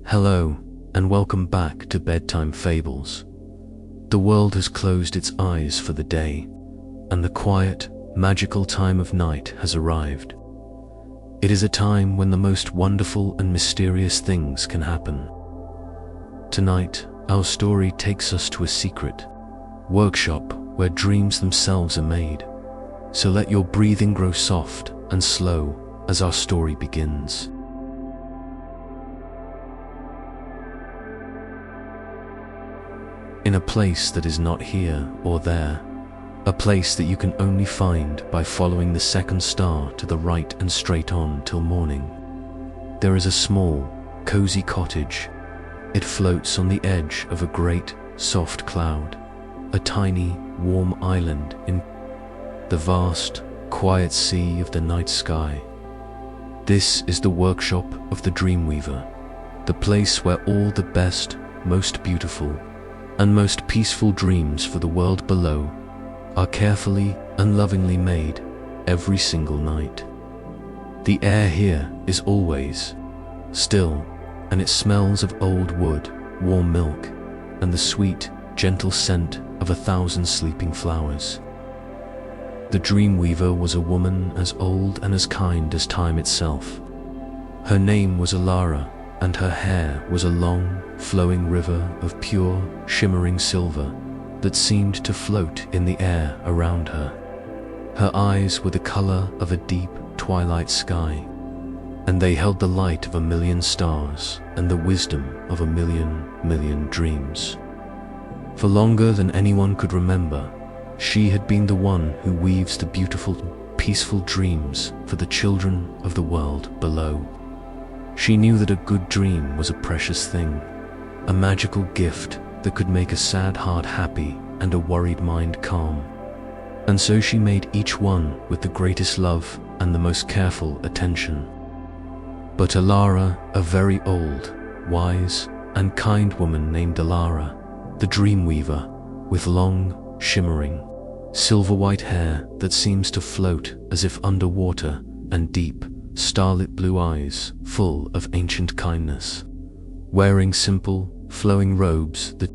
Hello, and welcome back to Bedtime Fables. The world has closed its eyes for the day, and the quiet, magical time of night has arrived. It is a time when the most wonderful and mysterious things can happen. Tonight, our story takes us to a secret workshop where dreams themselves are made. So let your breathing grow soft and slow as our story begins. In a place that is not here or there, a place that you can only find by following the second star to the right and straight on till morning, there is a small, cozy cottage. It floats on the edge of a great, soft cloud, a tiny, warm island in the vast, quiet sea of the night sky. This is the workshop of the Dreamweaver, the place where all the best, most beautiful, and most peaceful dreams for the world below are carefully and lovingly made every single night. The air here is always still, and it smells of old wood, warm milk, and the sweet, gentle scent of 1,000 sleeping flowers. The Dreamweaver was a woman as old and as kind as time itself. Her name was Elara, and her hair was a long, flowing river of pure, shimmering silver that seemed to float in the air around her. Her eyes were the color of a deep, twilight sky, and they held the light of 1,000,000 stars and the wisdom of 1,000,000 dreams. For longer than anyone could remember, she had been the one who weaves the beautiful, peaceful dreams for the children of the world below. She knew that a good dream was a precious thing, a magical gift that could make a sad heart happy and a worried mind calm. And so she made each one with the greatest love and the most careful attention. But Elara, a very old, wise, and kind woman named Elara, the Dreamweaver, with long, shimmering, silver-white hair that seems to float as if underwater, and deep, starlit blue eyes full of ancient kindness, wearing simple, flowing robes. The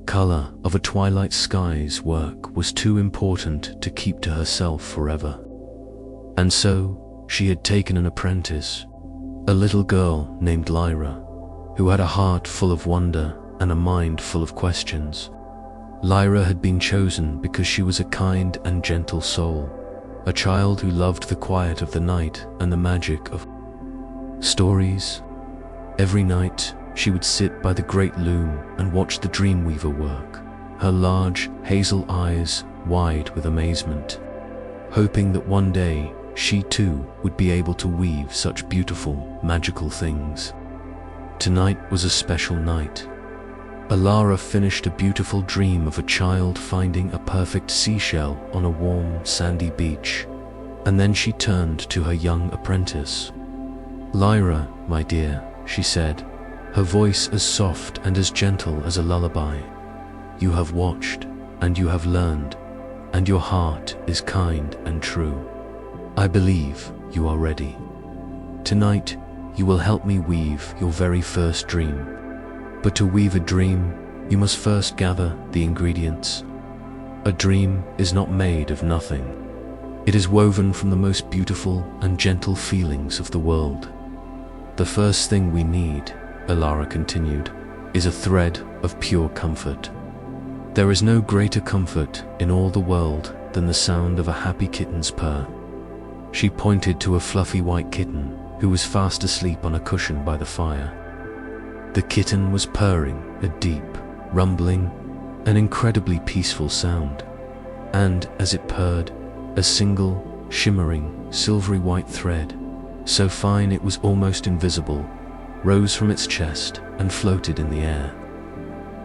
color of a twilight sky's work was too important to keep to herself forever. And so, she had taken an apprentice, a little girl named Lyra, who had a heart full of wonder and a mind full of questions. Lyra had been chosen because she was a kind and gentle soul, a child who loved the quiet of the night and the magic of stories. Every night, she would sit by the great loom and watch the Dreamweaver work, her large, hazel eyes wide with amazement, hoping that one day she too would be able to weave such beautiful, magical things. Tonight was a special night. Elara finished a beautiful dream of a child finding a perfect seashell on a warm, sandy beach, and then she turned to her young apprentice. "Lyra, my dear," she said, her voice as soft and as gentle as a lullaby. "You have watched, and you have learned, and your heart is kind and true. I believe you are ready. Tonight, you will help me weave your very first dream. But to weave a dream, you must first gather the ingredients. A dream is not made of nothing. It is woven from the most beautiful and gentle feelings of the world. The first thing we need," Elara continued, "is a thread of pure comfort. There is no greater comfort in all the world than the sound of a happy kitten's purr." She pointed to a fluffy white kitten who was fast asleep on a cushion by the fire. The kitten was purring a deep, rumbling, and incredibly peaceful sound, and as it purred, a single, shimmering, silvery white thread, so fine it was almost invisible, rose from its chest and floated in the air.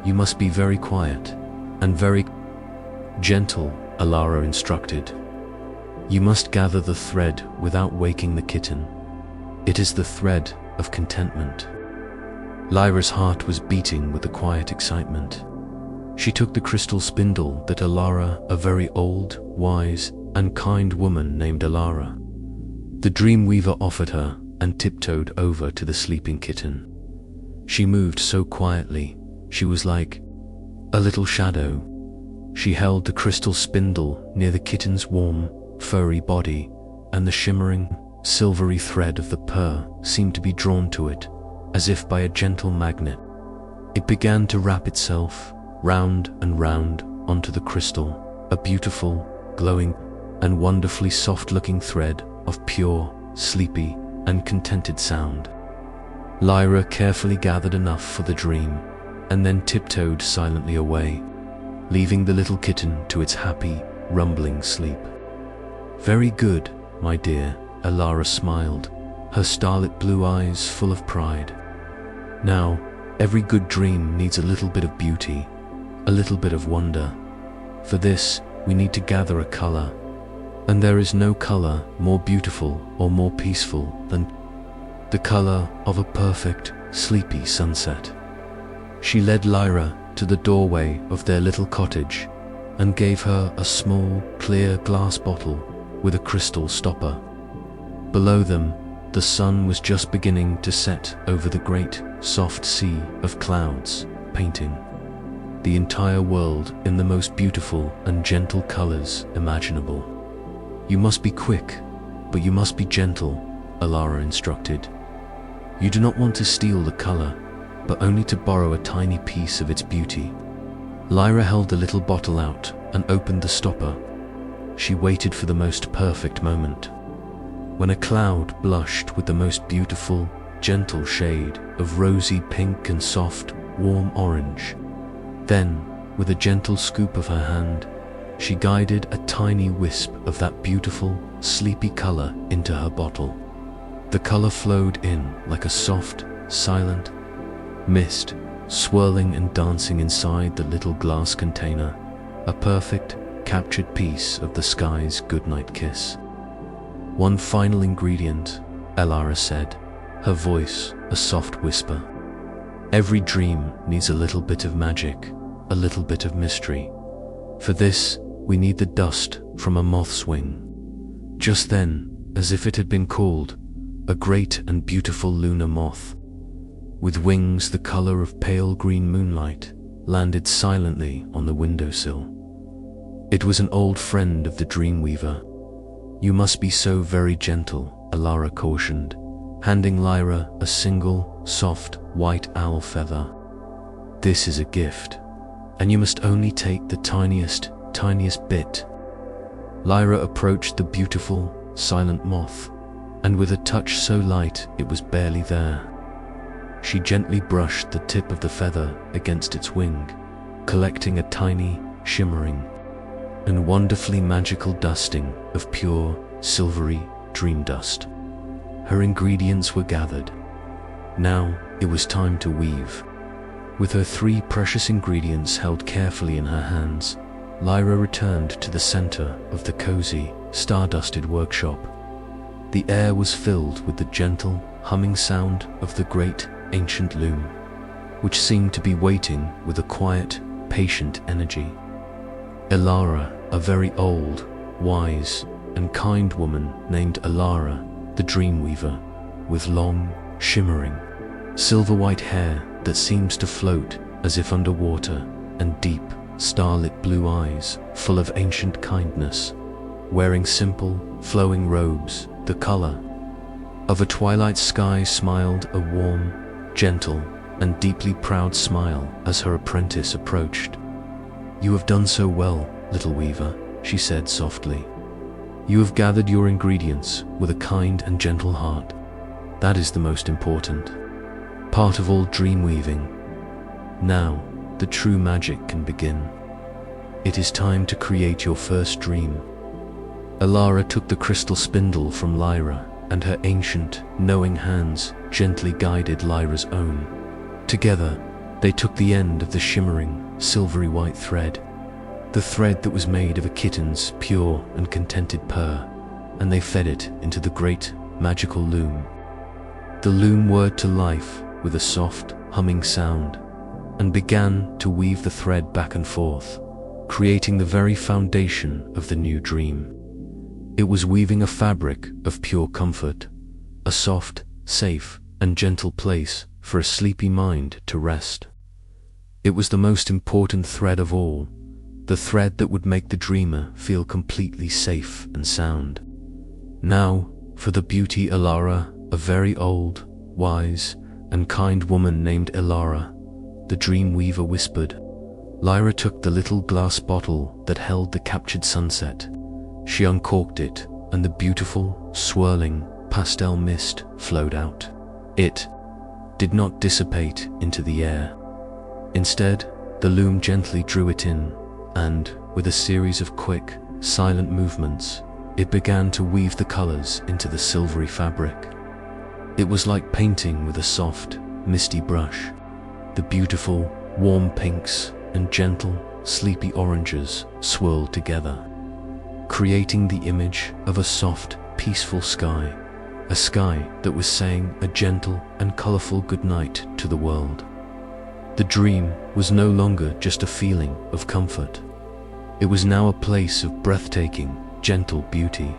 "You must be very quiet and very gentle," Elara instructed. "You must gather the thread without waking the kitten. It is the thread of contentment." Lyra's heart was beating with the quiet excitement. She took the crystal spindle that Elara, a very old, wise, and kind woman named Elara, the Dreamweaver offered her, and tiptoed over to the sleeping kitten. She moved so quietly, she was like a little shadow. She held the crystal spindle near the kitten's warm, furry body, and the shimmering, silvery thread of the purr seemed to be drawn to it, as if by a gentle magnet. It began to wrap itself round and round onto the crystal, a beautiful, glowing, and wonderfully soft-looking thread of pure, sleepy, and contented sound. Lyra carefully gathered enough for the dream, and then tiptoed silently away, leaving the little kitten to its happy, rumbling sleep. "Very good, my dear," Elara smiled, her starlit blue eyes full of pride. "Now, every good dream needs a little bit of beauty, a little bit of wonder. For this, we need to gather a color, and there is no color more beautiful or more peaceful than the color of a perfect, sleepy sunset." She led Lyra to the doorway of their little cottage and gave her a small, clear glass bottle with a crystal stopper. Below them, the sun was just beginning to set over the great, soft sea of clouds, painting the entire world in the most beautiful and gentle colors imaginable. "You must be quick, but you must be gentle," Elara instructed. "You do not want to steal the color, but only to borrow a tiny piece of its beauty." Lyra held the little bottle out and opened the stopper. She waited for the most perfect moment, when a cloud blushed with the most beautiful, gentle shade of rosy pink and soft, warm orange. Then, with a gentle scoop of her hand, she guided a tiny wisp of that beautiful, sleepy color into her bottle. The color flowed in like a soft, silent mist, swirling and dancing inside the little glass container, a perfect, captured piece of the sky's goodnight kiss. "One final ingredient," Elara said, her voice a soft whisper. "Every dream needs a little bit of magic, a little bit of mystery. For this, we need the dust from a moth's wing." Just then, as if it had been called, a great and beautiful lunar moth, with wings the color of pale green moonlight, landed silently on the windowsill. It was an old friend of the Dreamweaver. "You must be so very gentle," Elara cautioned, handing Lyra a single, soft, white owl feather. "This is a gift, and you must only take the tiniest bit." Lyra approached the beautiful, silent moth, and with a touch so light it was barely there, she gently brushed the tip of the feather against its wing, collecting a tiny, shimmering, and wonderfully magical dusting of pure, silvery dream dust. Her ingredients were gathered. Now it was time to weave. With her 3 precious ingredients held carefully in her hands, Lyra returned to the center of the cozy, star-dusted workshop. The air was filled with the gentle, humming sound of the great, ancient loom, which seemed to be waiting with a quiet, patient energy. Elara, a very old, wise, and kind woman named Elara, the Dreamweaver, with long, shimmering, silver-white hair that seems to float as if underwater, and deep, starlit blue eyes full of ancient kindness, wearing simple, flowing robes the color of a twilight sky, smiled a warm, gentle, and deeply proud smile as her apprentice approached. "You have done so well, little weaver," she said softly. "You have gathered your ingredients with a kind and gentle heart. That is the most important part of all dream weaving. Now, the true magic can begin. It is time to create your first dream." Elara took the crystal spindle from Lyra, and her ancient, knowing hands gently guided Lyra's own. Together, they took the end of the shimmering, silvery white thread, the thread that was made of a kitten's pure and contented purr, and they fed it into the great, magical loom. The loom whirred to life with a soft, humming sound, and began to weave the thread back and forth, creating the very foundation of the new dream. It was weaving a fabric of pure comfort, a soft, safe, and gentle place for a sleepy mind to rest. It was the most important thread of all, the thread that would make the dreamer feel completely safe and sound. Now, for the beauty Elara, a very old, wise, and kind woman named Elara, the dream weaver whispered. Lyra took the little glass bottle that held the captured sunset. She uncorked it, and the beautiful, swirling, pastel mist flowed out. It did not dissipate into the air. Instead, the loom gently drew it in, and, with a series of quick, silent movements, it began to weave the colors into the silvery fabric. It was like painting with a soft, misty brush. The beautiful, warm pinks and gentle, sleepy oranges swirled together, creating the image of a soft, peaceful sky, a sky that was saying a gentle and colorful goodnight to the world. The dream was no longer just a feeling of comfort. It was now a place of breathtaking, gentle beauty.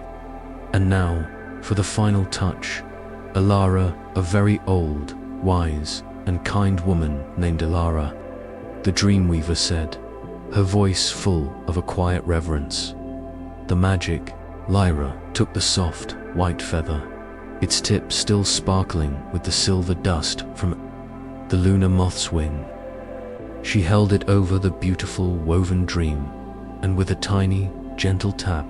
And now, for the final touch, Elara, a very old, wise, and kind woman named Elara, the dreamweaver said, her voice full of a quiet reverence. The magic, Lyra took the soft, white feather, its tip still sparkling with the silver dust from the lunar moth's wing. She held it over the beautiful woven dream, and with a tiny, gentle tap,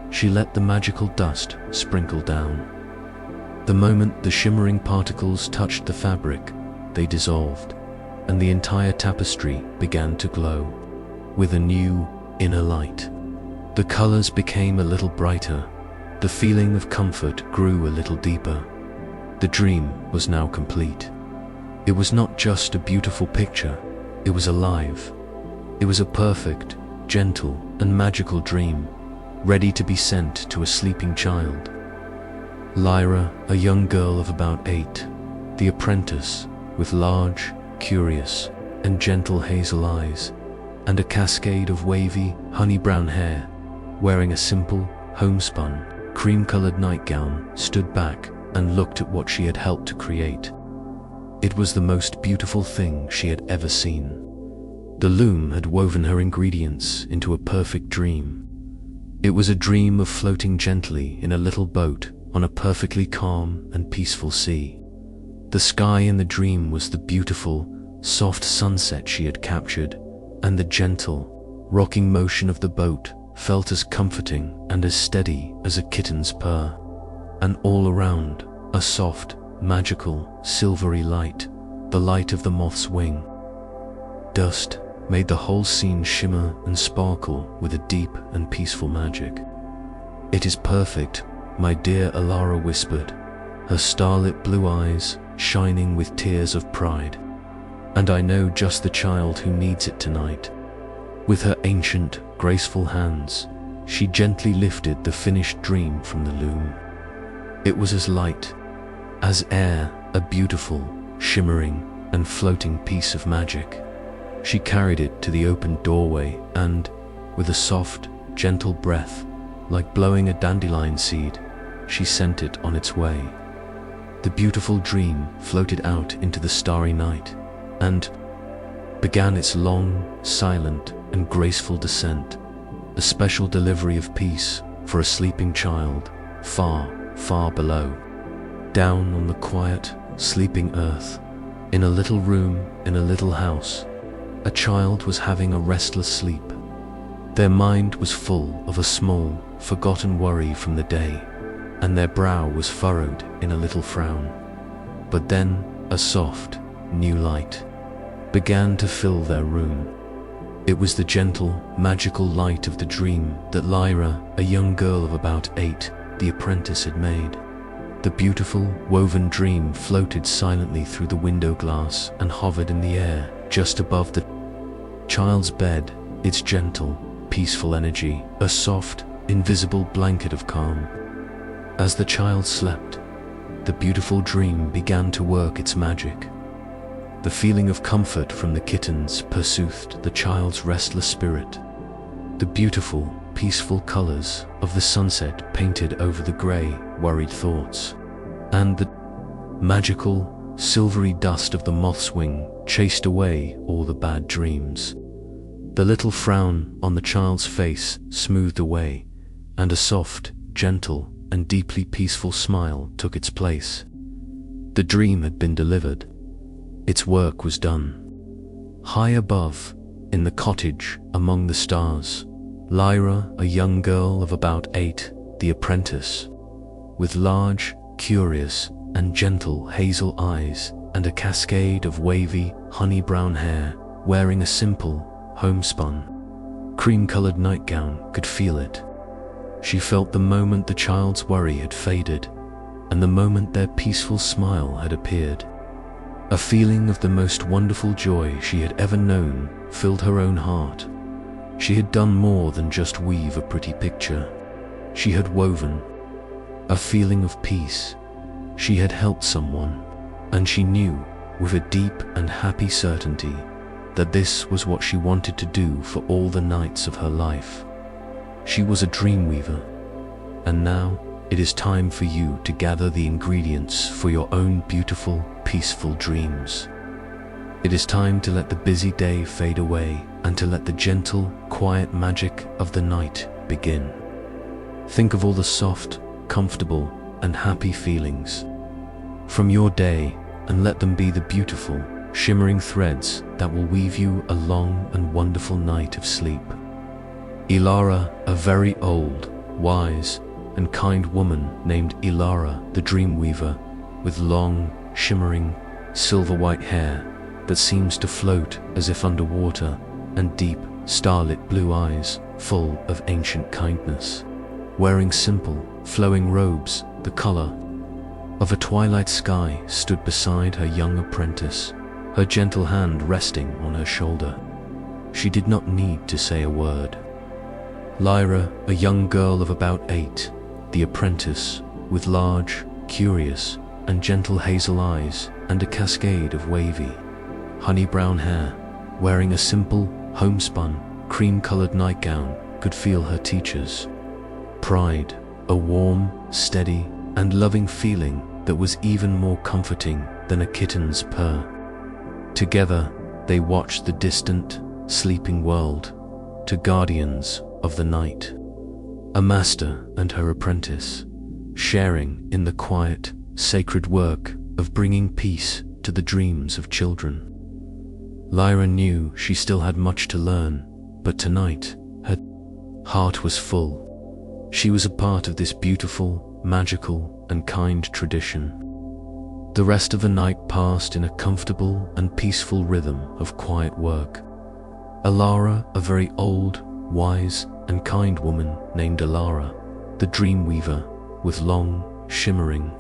she let the magical dust sprinkle down. The moment the shimmering particles touched the fabric, they dissolved, and the entire tapestry began to glow with a new, inner light. The colors became a little brighter. The feeling of comfort grew a little deeper. The dream was now complete. It was not just a beautiful picture, it was alive. It was a perfect, gentle, and magical dream, ready to be sent to a sleeping child. Lyra, a young girl of about 8, the apprentice, with large, curious, and gentle hazel eyes, and a cascade of wavy, honey-brown hair, wearing a simple, homespun, cream-colored nightgown, stood back and looked at what she had helped to create. It was the most beautiful thing she had ever seen. The loom had woven her ingredients into a perfect dream. It was a dream of floating gently in a little boat on a perfectly calm and peaceful sea. The sky in the dream was the beautiful, soft sunset she had captured, and the gentle, rocking motion of the boat felt as comforting and as steady as a kitten's purr. And all around, a soft, magical, silvery light, the light of the moth's wing. Dust made the whole scene shimmer and sparkle with a deep and peaceful magic. "It is perfect," my dear Elara whispered, her starlit blue eyes shining with tears of pride. "And I know just the child who needs it tonight." With her ancient, graceful hands, she gently lifted the finished dream from the loom. It was as light as air, a beautiful, shimmering, and floating piece of magic. She carried it to the open doorway and, with a soft, gentle breath, like blowing a dandelion seed, she sent it on its way. The beautiful dream floated out into the starry night and began its long, silent, and graceful descent, a special delivery of peace for a sleeping child far, far below. Down on the quiet, sleeping earth, in a little room in a little house, a child was having a restless sleep. Their mind was full of a small, forgotten worry from the day, and their brow was furrowed in a little frown. But then a soft, new light began to fill their room. It was the gentle, magical light of the dream that Lyra, a young girl of about 8, the apprentice, had made. The beautiful, woven dream floated silently through the window glass and hovered in the air just above the child's bed, its gentle, peaceful energy, a soft, invisible blanket of calm. As the child slept, the beautiful dream began to work its magic. The feeling of comfort from the kittens pursued the child's restless spirit. The beautiful, peaceful colors of the sunset painted over the gray, worried thoughts. And the magical, silvery dust of the moth's wing chased away all the bad dreams. The little frown on the child's face smoothed away, and a soft, gentle, and deeply peaceful smile took its place. The dream had been delivered. Its work was done. High above, in the cottage among the stars, Lyra, a young girl of about 8, the apprentice, with large, curious, and gentle hazel eyes and a cascade of wavy, honey-brown hair, wearing a simple, homespun, cream-colored nightgown, could feel it. She felt the moment the child's worry had faded, and the moment their peaceful smile had appeared. A feeling of the most wonderful joy she had ever known filled her own heart. She had done more than just weave a pretty picture. She had woven a feeling of peace. She had helped someone, and she knew, with a deep and happy certainty, that this was what she wanted to do for all the nights of her life. She was a dream weaver, and now it is time for you to gather the ingredients for your own beautiful, peaceful dreams. It is time to let the busy day fade away and to let the gentle, quiet magic of the night begin. Think of all the soft, comfortable, and happy feelings from your day, and let them be the beautiful, shimmering threads that will weave you a long and wonderful night of sleep. Elara, a very old, wise, and kind woman named Elara, the dream weaver, with long, shimmering, silver-white hair that seems to float as if underwater, and deep, starlit blue eyes full of ancient kindness, wearing simple, flowing robes the color of a twilight sky, stood beside her young apprentice, her gentle hand resting on her shoulder. She did not need to say a word. Lyra, a young girl of about 8, the apprentice, with large, curious, and gentle hazel eyes and a cascade of wavy, honey-brown hair, wearing a simple, homespun, cream-colored nightgown, could feel her teacher's pride, a warm, steady, and loving feeling that was even more comforting than a kitten's purr. Together, they watched the distant, sleeping world to guardians of the night, a master and her apprentice, sharing in the quiet, sacred work of bringing peace to the dreams of children. Lyra knew she still had much to learn, but tonight, her heart was full. She was a part of this beautiful, magical, and kind tradition. The rest of the night passed in a comfortable and peaceful rhythm of quiet work. Elara, a very old, wise, and kind woman named Elara, the dream weaver, with long, shimmering,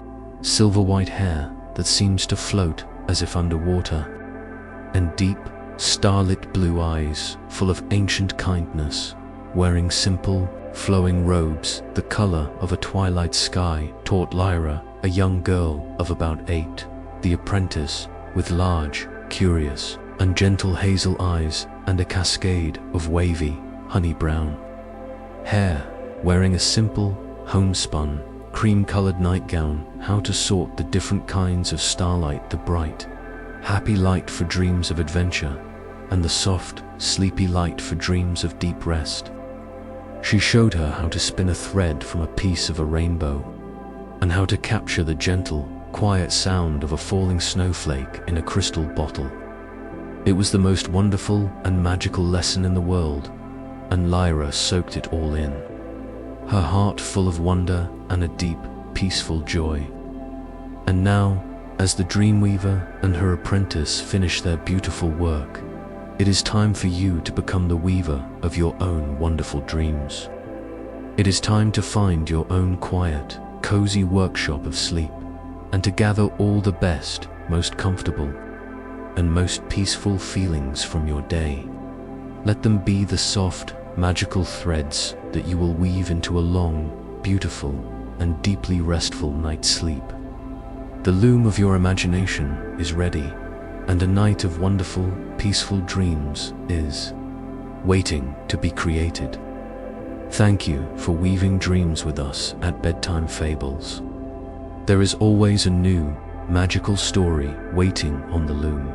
silver-white hair that seems to float as if underwater, and deep, starlit blue eyes full of ancient kindness, wearing simple, flowing robes the color of a twilight sky, taught Lyra, a young girl of about 8, the apprentice, with large, curious, and gentle hazel eyes and a cascade of wavy, honey-brown hair, wearing a simple, homespun, cream-colored nightgown, how to sort the different kinds of starlight, the bright, happy light for dreams of adventure, and the soft, sleepy light for dreams of deep rest. She showed her how to spin a thread from a piece of a rainbow, and how to capture the gentle, quiet sound of a falling snowflake in a crystal bottle. It was the most wonderful and magical lesson in the world, and Lyra soaked it all in, her heart full of wonder and a deep, peaceful joy. And now, as the Dreamweaver and her apprentice finish their beautiful work, it is time for you to become the weaver of your own wonderful dreams. It is time to find your own quiet, cozy workshop of sleep, and to gather all the best, most comfortable, and most peaceful feelings from your day. Let them be the soft, magical threads that you will weave into a long, beautiful, and deeply restful night's sleep. The loom of your imagination is ready, and a night of wonderful, peaceful dreams is waiting to be created. Thank you for weaving dreams with us at Bedtime Fables. There is always a new, magical story waiting on the loom.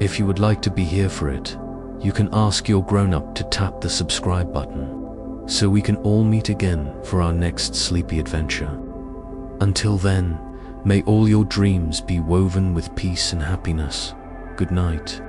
If you would like to be here for it, you can ask your grown-up to tap the subscribe button, so we can all meet again for our next sleepy adventure. Until then, may all your dreams be woven with peace and happiness. Good night.